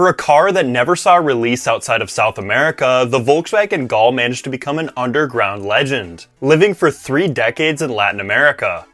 For a car that never saw a release outside of South America, the Volkswagen Gol managed to become an underground legend, living for 3 decades in Latin America.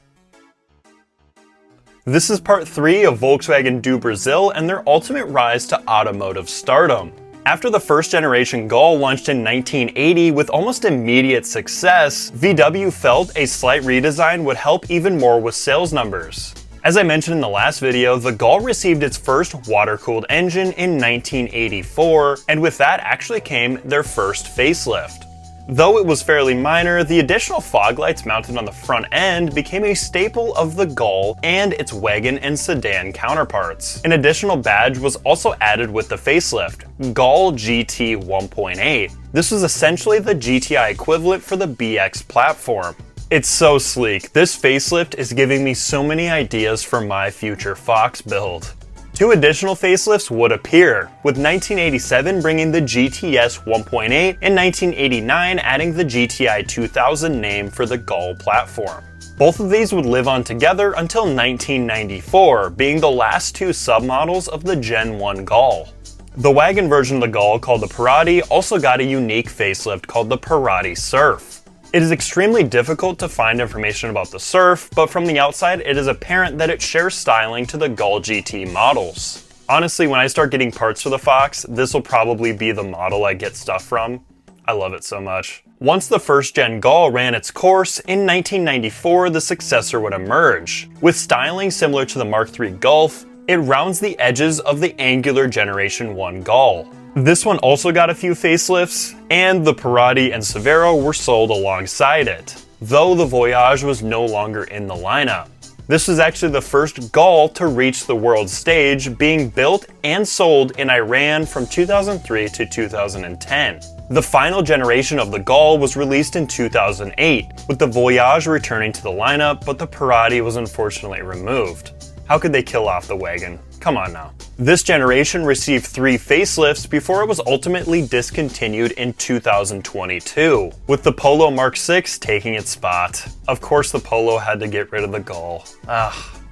This is part 3 of Volkswagen do Brasil and their ultimate rise to automotive stardom. After the first generation Gol launched in 1980 with almost immediate success, VW felt a slight redesign would help even more with sales numbers. As I mentioned in the last video, the Gol received its first water-cooled engine in 1984, and with that actually came their first facelift. Though it was fairly minor, the additional fog lights mounted on the front end became a staple of the Gol and its wagon and sedan counterparts. An additional badge was also added with the facelift, Gol GT 1.8. This was essentially the GTI equivalent for the BX platform. It's so sleek. This facelift is giving me so many ideas for my future Fox build. 2 additional facelifts would appear, with 1987 bringing the GTS 1.8 and 1989 adding the GTI 2000 name for the Gol platform. Both of these would live on together until 1994, being the last 2 submodels of the Gen 1 Gol. The wagon version of the Gol, called the Parati, also got a unique facelift called the Parati Surf. It is extremely difficult to find information about the Surf, but from the outside it is apparent that it shares styling to the Gol GT models. Honestly, when I start getting parts for the Fox, this will probably be the model I get stuff from. I love it so much. Once the first gen Gol ran its course, in 1994 the successor would emerge. With styling similar to the Mark III Golf, it rounds the edges of the angular Generation 1 Gol. This one also got a few facelifts, and the Parati and Severo were sold alongside it, though the Voyage was no longer in the lineup. This was actually the first Gol to reach the world stage, being built and sold in Iran from 2003 to 2010. The final generation of the Gol was released in 2008, with the Voyage returning to the lineup, but the Parati was unfortunately removed. How could they kill off the wagon? Come on now. This generation received 3 facelifts before it was ultimately discontinued in 2022, with the Polo Mark VI taking its spot. Of course the Polo had to get rid of the Gol.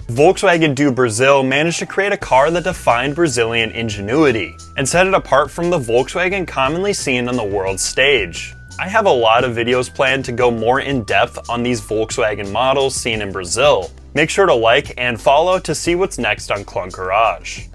Volkswagen do Brasil managed to create a car that defined Brazilian ingenuity, and set it apart from the Volkswagen commonly seen on the world stage. I have a lot of videos planned to go more in depth on these Volkswagen models seen in Brazil. Make sure to like and follow to see what's next on Clunk Garage.